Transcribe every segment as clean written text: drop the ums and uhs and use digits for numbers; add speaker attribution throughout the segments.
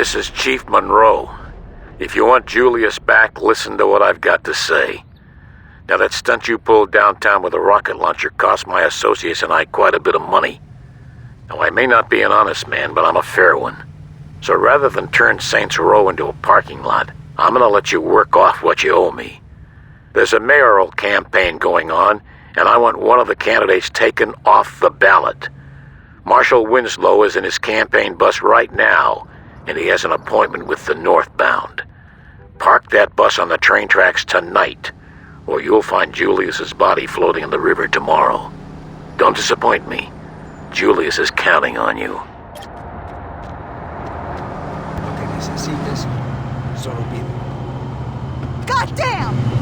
Speaker 1: This is Chief Monroe. If you want Julius back, listen to what I've got to say. Now, that stunt you pulled downtown with a rocket launcher cost my associates and I quite a bit of money. Now, I may not be an honest man, but I'm a fair one. So rather than turn Saints Row into a parking lot, I'm gonna let you work off what you owe me. There's a mayoral campaign going on, and I want one of the candidates taken off the ballot. Marshal Winslow is in his campaign bus right now, and he has an appointment with the northbound. Park that bus on the train tracks tonight, or you'll find Julius's body floating in the river tomorrow. Don't disappoint me. Julius is counting on you.
Speaker 2: Lo que necesites, solo pide.
Speaker 3: Goddamn!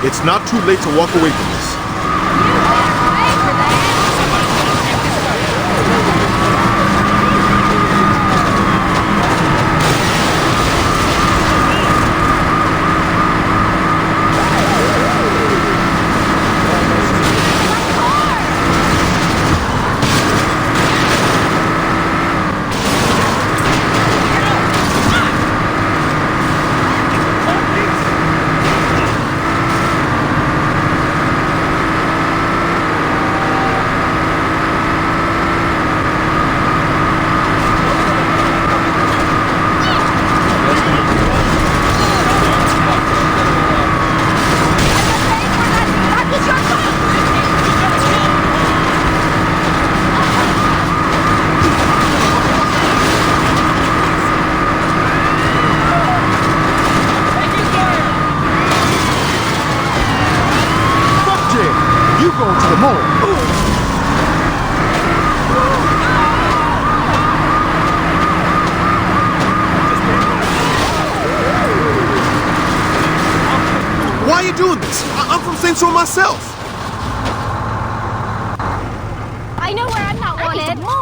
Speaker 4: It's not too late to walk away from this. Why are you doing this? I'm from Saints Row myself.
Speaker 3: I know where I'm not wanted. Move!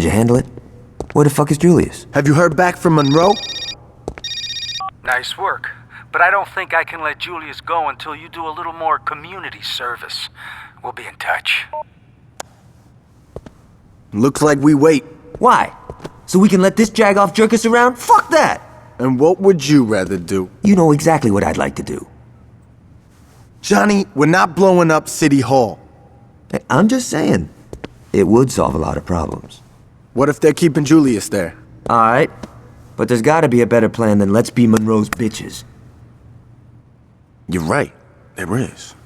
Speaker 5: Did you handle it? Where the fuck is Julius?
Speaker 2: Have you heard back from Monroe?
Speaker 6: Nice work. But I don't think I can let Julius go until you do a little more community service. We'll be in touch.
Speaker 2: Looks like we wait.
Speaker 5: Why? So we can let this jagoff jerk us around? Fuck that!
Speaker 2: And what would you rather do?
Speaker 5: You know exactly what I'd like to do.
Speaker 2: Johnny, we're not blowing up City Hall.
Speaker 5: Hey, I'm just saying, it would solve a lot of problems.
Speaker 2: What if they're keeping Julius there?
Speaker 5: Alright, but there's gotta be a better plan than let's be Monroe's bitches.
Speaker 2: You're right, there is.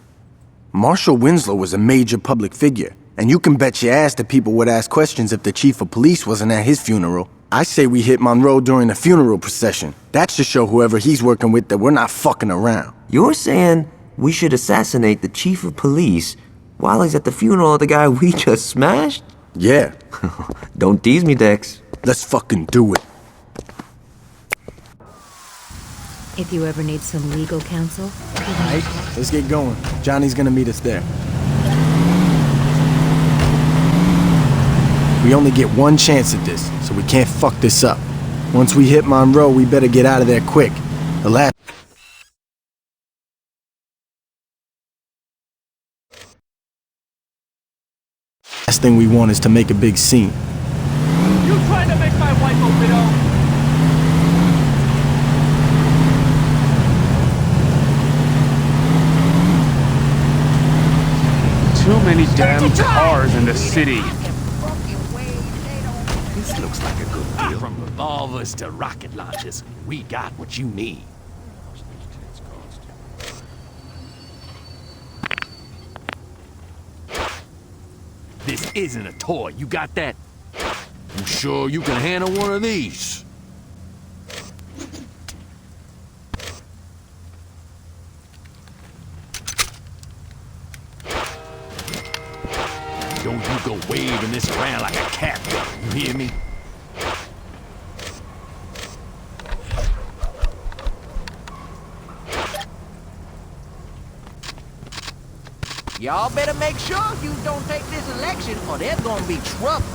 Speaker 2: Marshal Winslow was a major public figure, and you can bet your ass that people would ask questions if the chief of police wasn't at his funeral. I say we hit Monroe during the funeral procession. That should show whoever he's working with that we're not fucking around.
Speaker 5: You're saying we should assassinate the chief of police while he's at the funeral of the guy we just smashed?
Speaker 2: Yeah.
Speaker 5: Don't tease me, Dex.
Speaker 2: Let's fucking do it.
Speaker 7: If you ever need some legal counsel,
Speaker 2: Alright, let's get going. Johnny's gonna meet us there. We only get one chance at this, so we can't fuck this up. Once we hit Monroe, we better get out of there quick. The last thing we want is to make a big scene.
Speaker 6: You trying to make my wife a widow?
Speaker 8: Too many damn cars in the city.
Speaker 9: This looks like a good deal. From revolvers to rocket launchers, we got what you need. This isn't a toy, you got that? You sure you can handle one of these? Don't you go waving this around like a cat gun, you hear me?
Speaker 10: Y'all better make sure you don't take this election or there's gonna be trouble.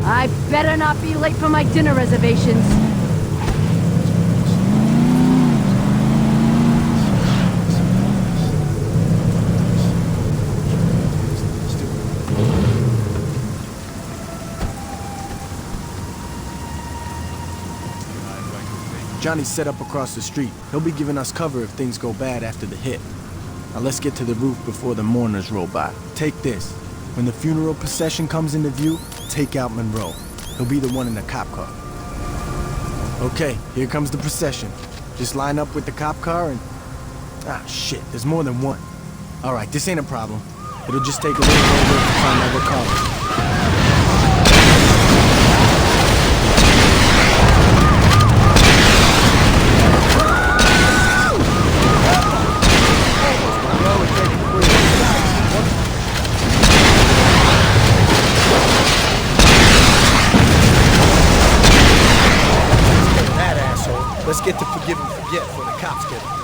Speaker 3: I better not be late for my dinner reservations.
Speaker 2: Johnny's set up across the street. He'll be giving us cover if things go bad after the hit. Now let's get to the roof before the mourners roll by. Take this. When the funeral procession comes into view, take out Monroe. He'll be the one in the cop car. Okay, here comes the procession. Just line up with the cop car and... Ah, shit, there's more than one. Alright, this ain't a problem. It'll just take a little longer to find that car.
Speaker 11: Let's get to forgive and forget before the cops get it.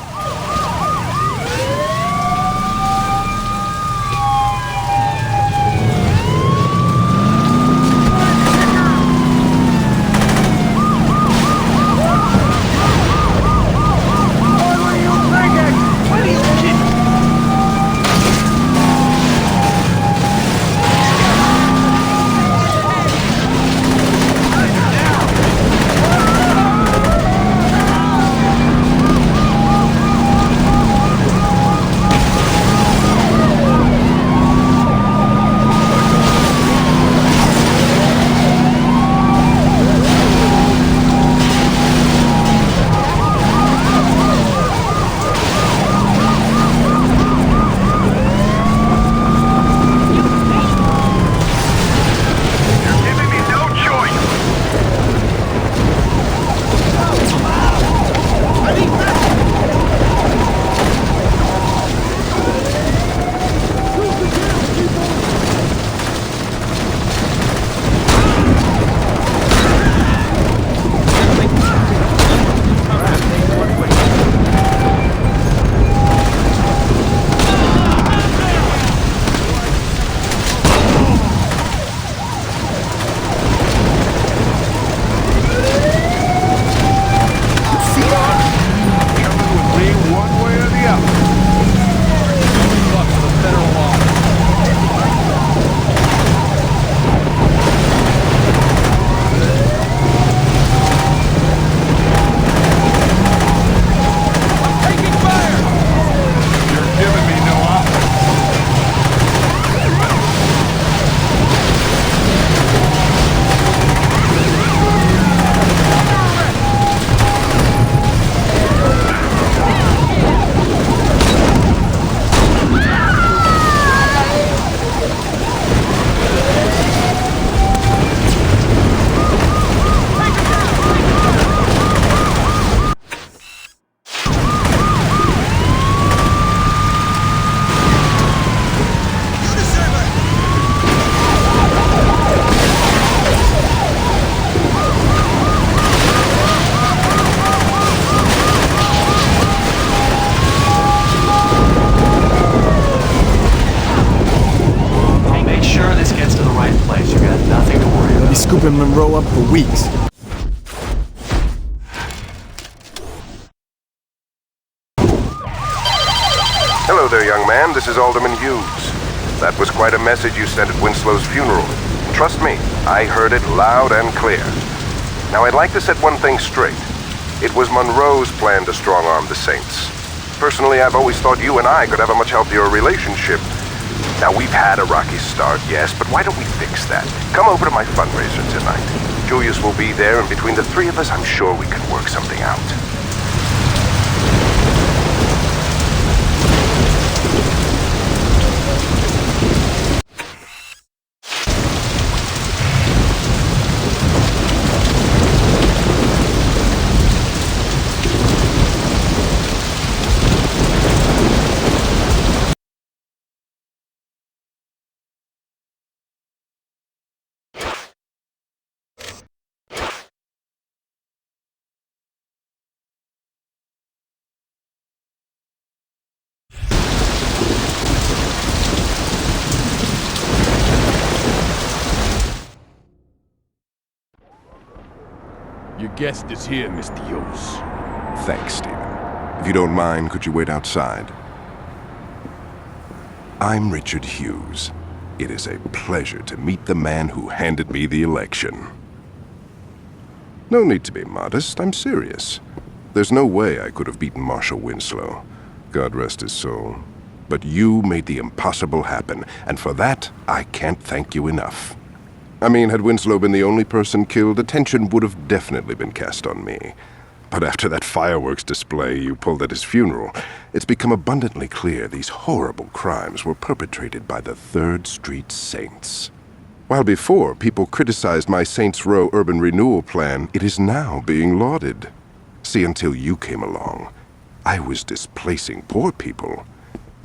Speaker 2: Scooping Monroe up for weeks.
Speaker 12: Hello there, young man. This is Alderman Hughes. That was quite a message you sent at Winslow's funeral. Trust me, I heard it loud and clear. Now, I'd like to set one thing straight. It was Monroe's plan to strong-arm the Saints. Personally, I've always thought you and I could have a much healthier relationship. Now, we've had a rocky start, yes, but why don't we fix that? Come over to my fundraiser tonight. Julius will be there, and between the three of us, I'm sure we can work something out.
Speaker 9: Your guest is here, Mr. Hughes.
Speaker 12: Thanks, Stephen. If you don't mind, could you wait outside? I'm Richard Hughes. It is a pleasure to meet the man who handed me the election. No need to be modest, I'm serious. There's no way I could have beaten Marshal Winslow. God rest his soul. But you made the impossible happen, and for that, I can't thank you enough. I mean, had Winslow been the only person killed, attention would have definitely been cast on me. But after that fireworks display you pulled at his funeral, it's become abundantly clear these horrible crimes were perpetrated by the 3rd Street Saints. While before people criticized my Saints Row urban renewal plan, it is now being lauded. See, until you came along, I was displacing poor people.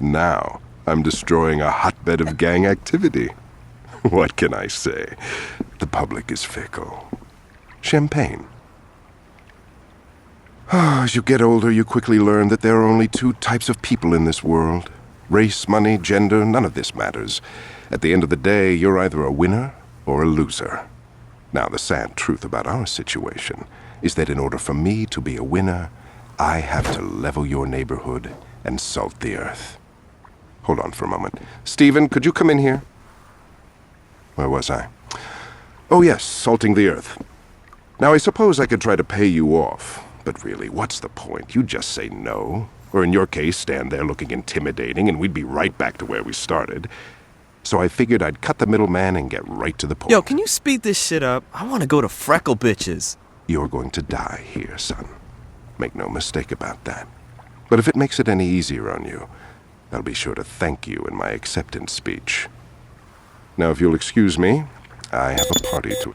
Speaker 12: Now, I'm destroying a hotbed of gang activity. What can I say? The public is fickle. Champagne. As you get older, you quickly learn that there are only 2 types of people in this world. Race, money, gender, none of this matters. At the end of the day, you're either a winner or a loser. Now, the sad truth about our situation is that in order for me to be a winner, I have to level your neighborhood and salt the earth. Hold on for a moment. Stephen, could you come in here? Where was I? Oh yes, salting the earth. Now, I suppose I could try to pay you off. But really, what's the point? You just say no. Or in your case, stand there looking intimidating, and we'd be right back to where we started. So I figured I'd cut the middleman and get right to the point.
Speaker 13: Yo, can you speed this shit up? I want to go to Freckle Bitches.
Speaker 12: You're going to die here, son. Make no mistake about that. But if it makes it any easier on you, I'll be sure to thank you in my acceptance speech. Now, if you'll excuse me, I have a party to...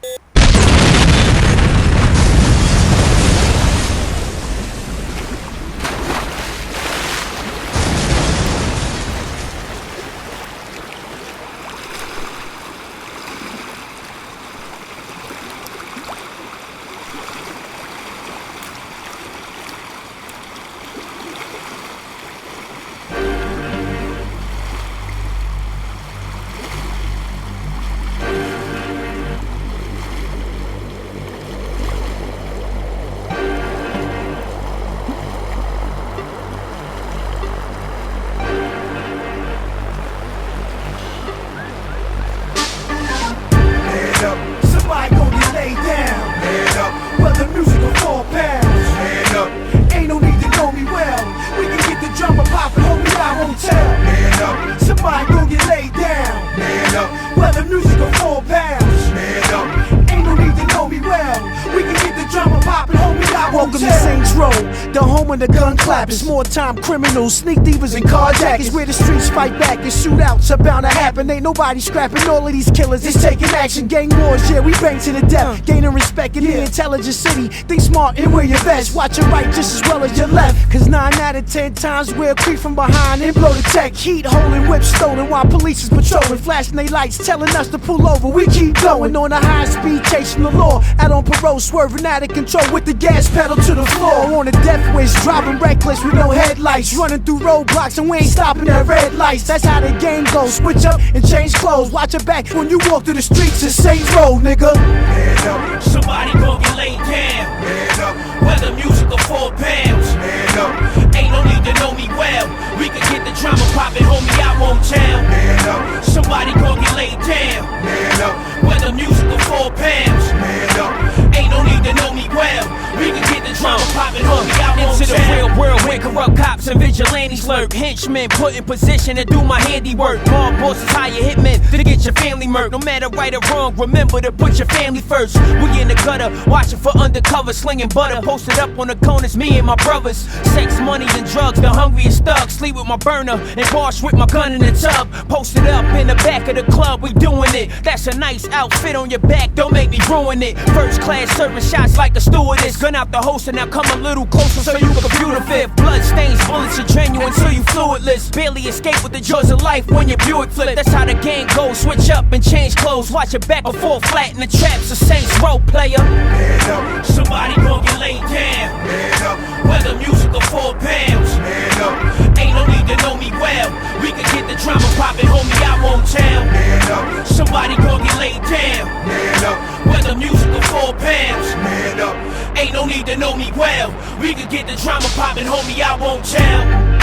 Speaker 11: The gun clappers, more time criminals, sneak thievers and carjackers. Where the streets fight back and shootouts are bound to happen. Ain't nobody scrapping all of these killers, it's taking action. Gang wars, yeah, we bang to the death. Gaining respect in the intelligent city. Think smart and wear your best. Watch your right just as well as your left. Cause 9 out of 10 times we'll creep from behind and blow the tech. Heat holding, whips stolen while police is patrolling. Flashing they lights, telling us to pull over. We keep going on a high speed, chasing the law. Out on parole, swerving out of control with the gas pedal to the floor. On a death wish, driving reckless with no headlights, running through roadblocks and we ain't stopping at red lights. That's how the game goes. Switch up and change clothes. Watch your back when you walk through the streets of Saints Row, nigga.
Speaker 14: Head up. Somebody gon' get laid down. Head up. Whether music or 4 pounds. Head up. Ain't no need to know me well. We can get the drama poppin', homie. I won't tell. Head up. Somebody gon' get laid down. Head up. Whether music or 4 pounds. Head up. Ain't no need to know me well. We can get the drama poppin', homie. I won't
Speaker 15: into
Speaker 14: tell.
Speaker 15: the real world where corrupt cops and vigilantes lurk. Henchmen put in position to do my handiwork. Mob bosses hire hitmen to get your family murked. No matter right or wrong, remember to put your family first. We in the gutter, watching for undercover, slinging butter. Posted up on the corners, me and my brothers. Sex, money, and drugs, the hungriest thugs. Sleep with my burner and wash with my gun in the tub. Posted up in the back of the club, we doing it. That's a nice outfit on your back, don't make me ruin it. First class serving shots like a stewardess. Gun out the holster, now come a little closer so you computer fit. Blood stains, bullets are genuine, so you fluidless. Barely escape with the joys of life when your Buick flip. That's how the game goes. Switch up and change clothes. Watch your back before flatten the traps. A Saints Row player.
Speaker 14: Head up. Somebody gon' get laid down. Head up. Whether music or 4 pounds. Head up. Ain't no need to know me well. We can get the drama poppin', homie. I won't tell. Head up. Somebody gon' get laid down. Head up. Whether music or 4 pounds. Head up. Ain't no need to know me well. We can get the drama poppin', homie. I won't tell.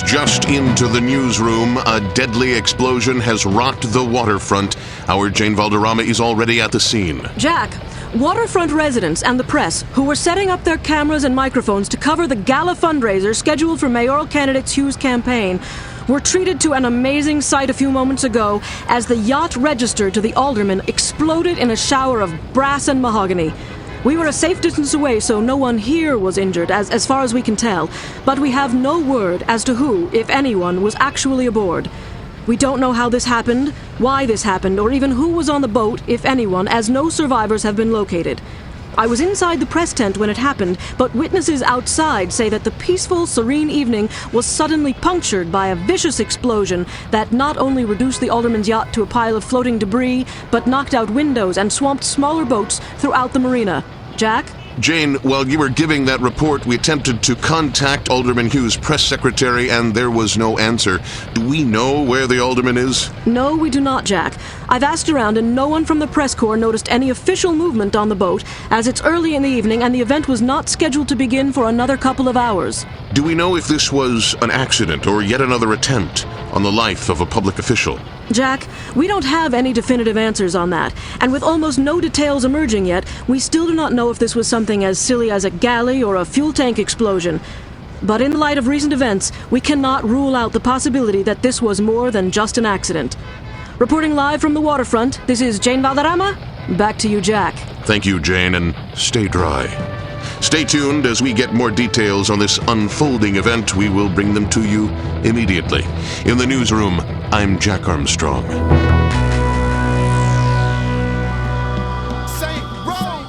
Speaker 16: just into the newsroom. A deadly explosion has rocked the waterfront. Our Jane Valderrama is already at the scene.
Speaker 17: Jack, waterfront residents and the press, who were setting up their cameras and microphones to cover the gala fundraiser scheduled for mayoral candidate Hugh's campaign, were treated to an amazing sight a few moments ago as the yacht registered to the alderman exploded in a shower of brass and mahogany. We were a safe distance away, so no one here was injured, as far as we can tell, but we have no word as to who, if anyone, was actually aboard. We don't know how this happened, why this happened, or even who was on the boat, if anyone, as no survivors have been located. I was inside the press tent when it happened, but witnesses outside say that the peaceful, serene evening was suddenly punctured by a vicious explosion that not only reduced the alderman's yacht to a pile of floating debris, but knocked out windows and swamped smaller boats throughout the marina. Jack?
Speaker 16: Jane, while you were giving that report, we attempted to contact Alderman Hugh's press secretary, and there was no answer. Do we know where the alderman is?
Speaker 17: No, we do not, Jack. I've asked around, and no one from the press corps noticed any official movement on the boat, as it's early in the evening and the event was not scheduled to begin for another couple of hours.
Speaker 16: Do we know if this was an accident or yet another attempt on the life of a public official?
Speaker 17: Jack, we don't have any definitive answers on that, and with almost no details emerging yet, we still do not know if this was something as silly as a galley or a fuel tank explosion. But in the light of recent events, we cannot rule out the possibility that this was more than just an accident. Reporting live from the waterfront, this is Jane Valderrama. Back to you, Jack.
Speaker 16: Thank you, Jane, and stay dry. Stay tuned as we get more details on this unfolding event. We will bring them to you immediately. In the newsroom, I'm Jack Armstrong.
Speaker 11: Say, roll!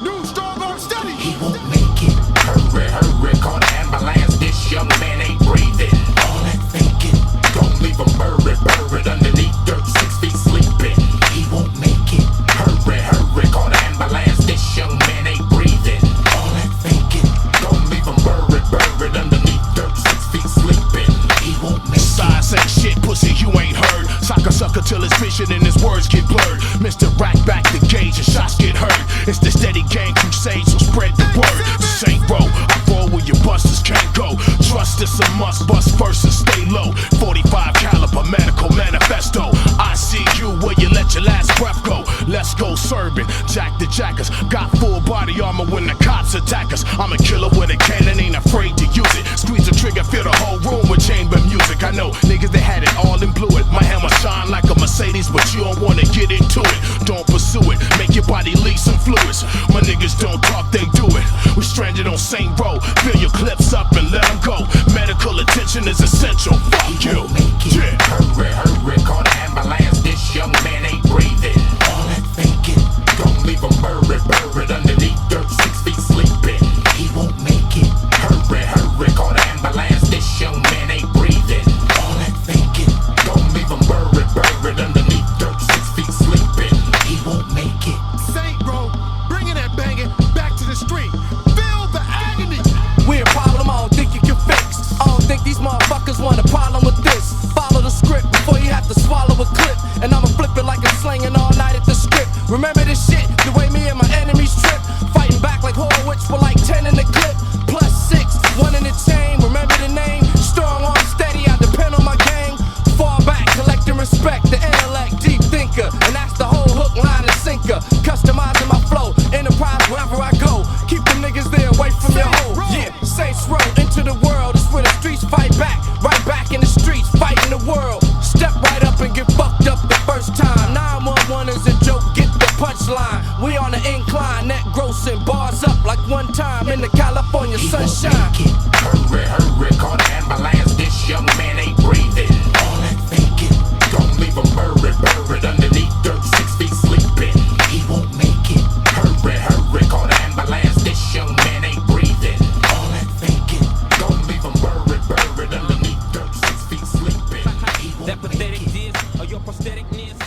Speaker 11: New strong arm steady!
Speaker 14: He won't make it. Hurry, hurry, call the ambulance. This young man ain't breathing. All that thinking, don't leave him buried underneath dirt, 6 feet sleeping. He won't make it. Hurry, hurry, call the ambulance. This young man ain't breathing. All that thinking, don't leave him buried underneath dirt, 6 feet sleeping. He won't make it.
Speaker 18: Size ain't shit, pussy, you ain't heard. Sucker till his vision and his words get blurred. Mr. Rack back the gauge and shots get heard. It's the steady gang crusade, so spread the word. This ain't row, I roll where your busters can't go. Trust is a must, bust first and stay low. 45 caliber medical manifesto. I see you where you let your last breath go. Let's go serving, jack the jackers. Got full body armor when the cops attack us. I'm a killer with a cannon, ain't afraid to use it. Squeeze the trigger, fill the whole room with chamber music. I know niggas, they had it all in blue it. My hammer shine like a Mercedes, but you don't wanna get into it. Don't pursue it, make your body leak some fluids. My niggas don't talk, they do it. We stranded on St. Row, fill your clips up and let them go. Medical attention is essential, fuck you.
Speaker 14: Yeah. Hurry, hurry, call the ambulance. This young man ain't breathing. All that thinking, don't leave him buried underneath dirt, 6 feet sleeping. He won't make it. Hurry, hurry, call the ambulance. This young man ain't breathing. All that thinking, don't leave him buried underneath dirt, 6 feet sleeping. He won't make it.
Speaker 11: Saint Row, bringing that banging back to the street. Feel the agony.
Speaker 15: We're a problem I don't think you can fix. I don't think these motherfuckers want a problem with this. Follow the script before you have to swallow a clip. And I'ma flip it like a slinging all night at the strip. Remember this shit, the way me and my enemies trip. Fighting back like Horowitz for like 10 in the clip. Plus 6, 1 in the chain, remember the name. Strong arm steady, I depend on my gang. Fall back, collecting respect, the intellect, deep thinker. And that's the whole hook, line, and sinker. Customizing my flow, enterprise wherever I go. Keep them niggas there away from your hole. Yeah, Saints Row into the world. It's where the streets fight back. Right back in the streets, fighting the world. Step right up and get fucked up the first time. 911 is a joke, get the punchline. We on the incline, net grossing bars up like one time in the California sunshine.
Speaker 14: Hurry, hurry, call the ambulance. This young man ain't breathing. All that thinking, don't leave him buried underneath dirt, 6 feet sleeping. He won't make it. Hurry, hurry, call the ambulance. This young man ain't breathing. All that thinking, don't leave him buried underneath dirt, 6 feet sleeping. He won't
Speaker 15: that pathetic diss or your prostheticness.